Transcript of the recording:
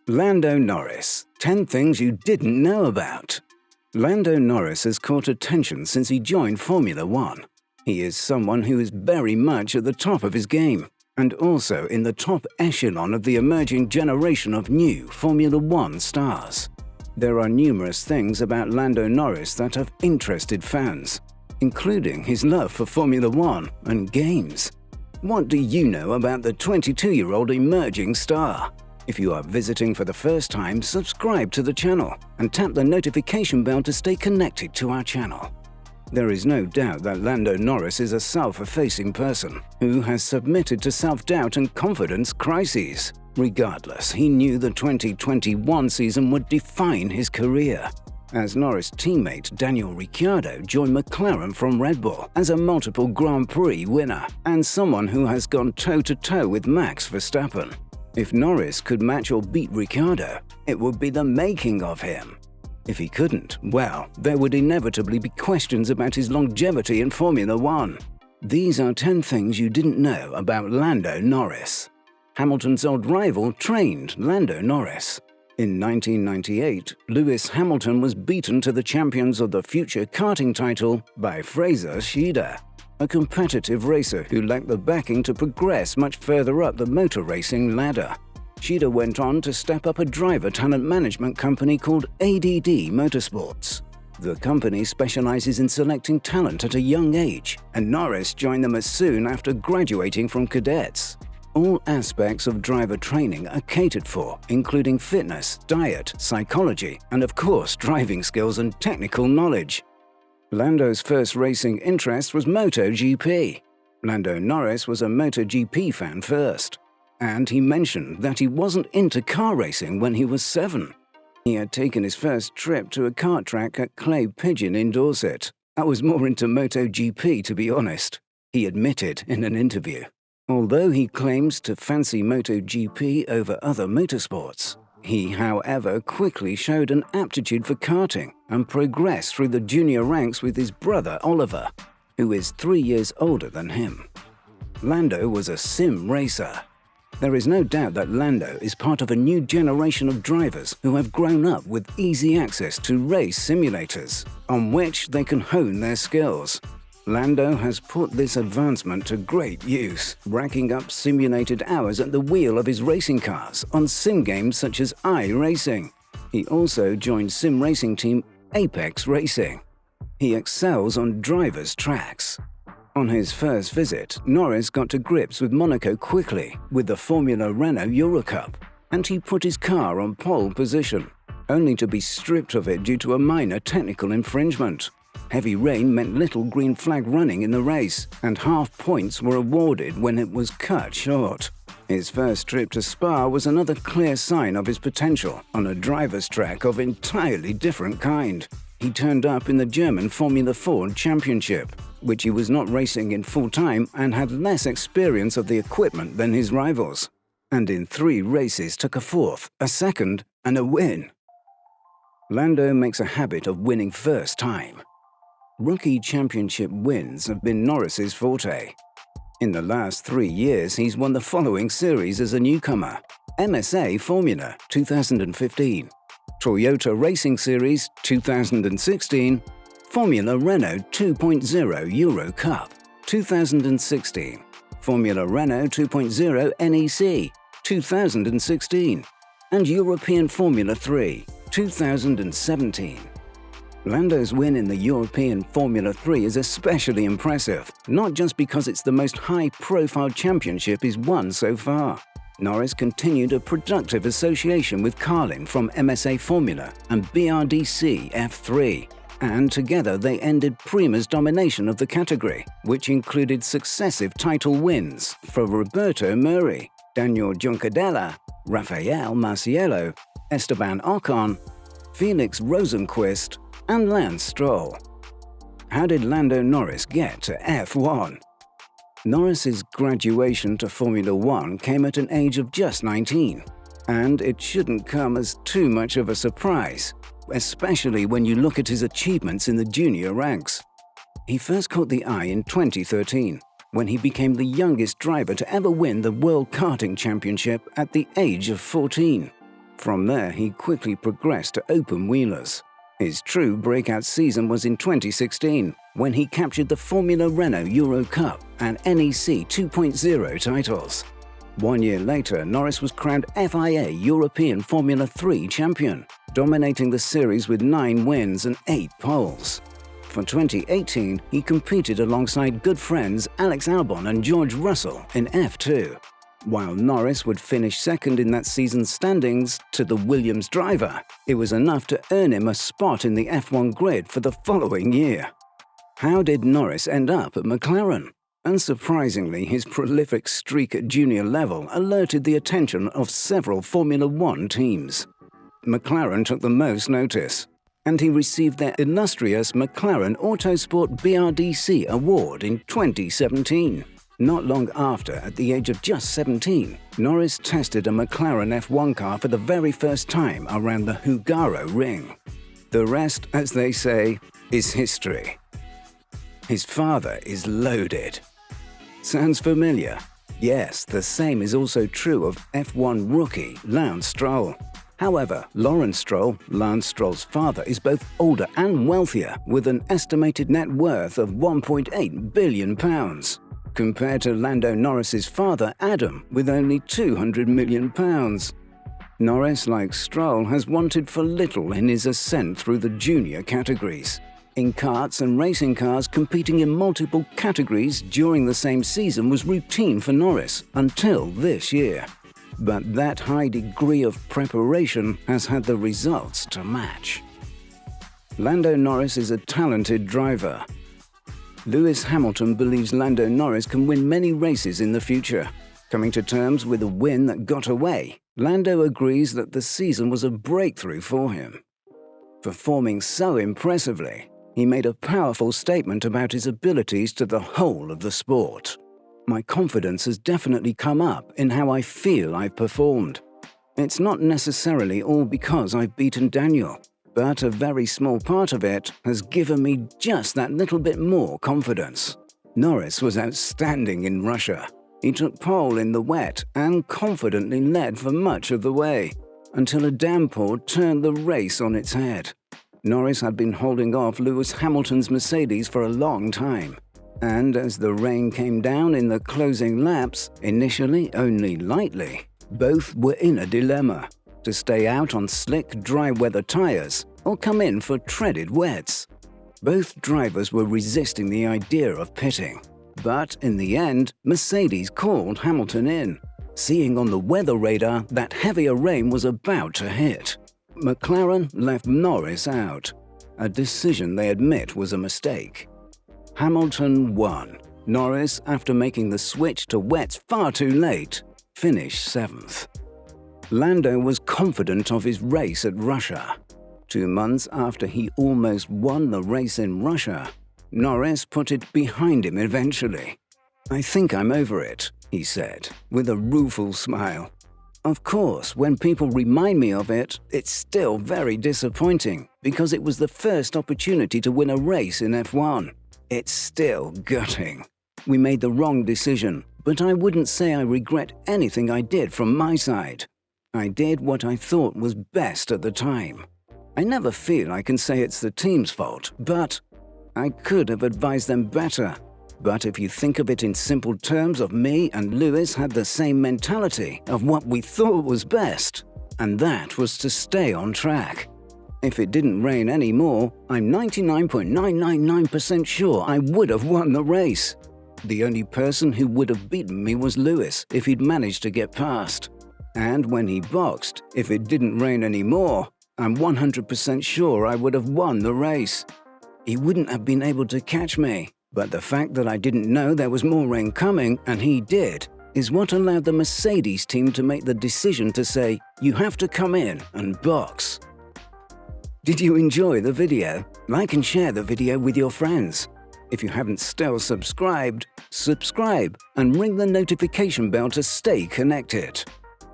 Lando Norris, 10 things you didn't know about. Lando Norris has caught attention since he joined Formula One. He is someone who is very much at the top of his game, and also in the top echelon of the emerging generation of new Formula One stars. There are numerous things about Lando Norris that have interested fans, including his love for Formula One and games. What do you know about the 22-year-old emerging star? If you are visiting for the first time, subscribe to the channel and tap the notification bell to stay connected to our channel. There is no doubt that Lando Norris is a self-effacing person who has submitted to self-doubt and confidence crises. Regardless, he knew the 2021 season would define his career, as Norris' teammate Daniel Ricciardo joined McLaren from Red Bull as a multiple Grand Prix winner and someone who has gone toe-to-toe with Max Verstappen. If Norris could match or beat Ricciardo, it would be the making of him. If he couldn't, well, there would inevitably be questions about his longevity in Formula One. These are 10 things you didn't know about Lando Norris. Hamilton's old rival trained Lando Norris. In 1998, Lewis Hamilton was beaten to the champions of the future karting title by Fraser Shearer, a competitive racer who lacked the backing to progress much further up the motor racing ladder. Shearer went on to step up a driver talent management company called ADD Motorsports. The company specializes in selecting talent at a young age, and Norris joined them as soon after graduating from cadets. All aspects of driver training are catered for, including fitness, diet, psychology, and of course driving skills and technical knowledge. Lando's first racing interest was MotoGP. Lando Norris was a MotoGP fan first, and he mentioned that he wasn't into car racing when he was 7. He had taken his first trip to a kart track at Clay Pigeon in Dorset. "I was more into MotoGP, to be honest," he admitted in an interview. Although he claims to fancy MotoGP over other motorsports, he, however, quickly showed an aptitude for karting and progressed through the junior ranks with his brother Oliver, who is 3 years older than him. Lando was a sim racer. There is no doubt that Lando is part of a new generation of drivers who have grown up with easy access to race simulators, on which they can hone their skills. Lando has put this advancement to great use, racking up simulated hours at the wheel of his racing cars on sim games such as iRacing. He also joined sim racing team Apex Racing. He excels on drivers' tracks. On his first visit, Norris got to grips with Monaco quickly with the Formula Renault Eurocup, and he put his car on pole position, only to be stripped of it due to a minor technical infringement. Heavy rain meant little green flag running in the race, and half points were awarded when it was cut short. His first trip to Spa was another clear sign of his potential on a driver's track of entirely different kind. He turned up in the German Formula Ford Championship, which he was not racing in full time and had less experience of the equipment than his rivals, and in 3 races took a 4th, a 2nd, and a win. Lando makes a habit of winning first time. Rookie championship wins have been Norris's forte. In the last 3 years, he's won the following series as a newcomer: MSA Formula 2015, Toyota Racing Series 2016, Formula Renault 2.0 Euro Cup 2016, Formula Renault 2.0 NEC 2016, and European Formula 3 2017. Lando's win in the European Formula 3 is especially impressive, not just because it's the most high-profile championship he's won so far. Norris continued a productive association with Carlin from MSA Formula and BRDC F3, and together they ended Prima's domination of the category, which included successive title wins for Roberto Murray, Daniel Juncadella, Rafael Marciello, Esteban Ocon, Felix Rosenqvist, and Lance Stroll. How did Lando Norris get to F1? Norris's graduation to Formula One came at an age of just 19, and it shouldn't come as too much of a surprise, especially when you look at his achievements in the junior ranks. He first caught the eye in 2013, when he became the youngest driver to ever win the World Karting Championship at the age of 14. From there, he quickly progressed to open-wheelers. His true breakout season was in 2016, when he captured the Formula Renault Euro Cup and NEC 2.0 titles. 1 year later, Norris was crowned FIA European Formula 3 champion, dominating the series with 9 wins and 8 poles. For 2018, he competed alongside good friends Alex Albon and George Russell in F2. While Norris would finish second in that season's standings to the Williams driver, it was enough to earn him a spot in the F1 grid for the following year. How did Norris end up at McLaren? Unsurprisingly, his prolific streak at junior level alerted the attention of several Formula One teams. McLaren took the most notice, and he received their illustrious McLaren Autosport BRDC award in 2017. Not long after, at the age of just 17, Norris tested a McLaren F1 car for the very first time around the Hungaro ring. The rest, as they say, is history. His father is loaded. Sounds familiar? Yes, the same is also true of F1 rookie Lance Stroll. However, Lawrence Stroll, Lance Stroll's father, is both older and wealthier, with an estimated net worth of £1.8 billion. Compared to Lando Norris's father, Adam, with only £200 million. Norris, like Stroll, has wanted for little in his ascent through the junior categories. In karts and racing cars, competing in multiple categories during the same season was routine for Norris until this year. But that high degree of preparation has had the results to match. Lando Norris is a talented driver. Lewis Hamilton believes Lando Norris can win many races in the future. Coming to terms with a win that got away, Lando agrees that the season was a breakthrough for him. Performing so impressively, he made a powerful statement about his abilities to the whole of the sport. My confidence has definitely come up in how I feel I've performed. It's not necessarily all because I've beaten Daniel, but a very small part of it has given me just that little bit more confidence. Norris was outstanding in Russia. He took pole in the wet and confidently led for much of the way, until a downpour turned the race on its head. Norris had been holding off Lewis Hamilton's Mercedes for a long time, and as the rain came down in the closing laps, initially only lightly, both were in a dilemma: to stay out on slick, dry-weather tires or come in for treaded wets. Both drivers were resisting the idea of pitting, but in the end, Mercedes called Hamilton in, seeing on the weather radar that heavier rain was about to hit. McLaren left Norris out, a decision they admit was a mistake. Hamilton won. Norris, after making the switch to wets far too late, finished 7th. Lando was confident of his race at Russia. 2 months after he almost won the race in Russia, Norris put it behind him eventually. "I think I'm over it," he said, with a rueful smile. Of course, when people remind me of it, it's still very disappointing because it was the first opportunity to win a race in F1. It's still gutting. We made the wrong decision, but I wouldn't say I regret anything I did from my side. I did what I thought was best at the time. I never feel I can say it's the team's fault, but I could have advised them better. But if you think of it in simple terms, of me and Lewis had the same mentality of what we thought was best, and that was to stay on track. If it didn't rain anymore, I'm 99.999% sure I would have won the race. The only person who would have beaten me was Lewis if he'd managed to get past. And when he boxed, if it didn't rain anymore, I'm 100% sure I would have won the race. He wouldn't have been able to catch me, but the fact that I didn't know there was more rain coming, and he did, is what allowed the Mercedes team to make the decision to say, "You have to come in and box." Did you enjoy the video? Like and share the video with your friends. If you haven't still subscribed, subscribe and ring the notification bell to stay connected.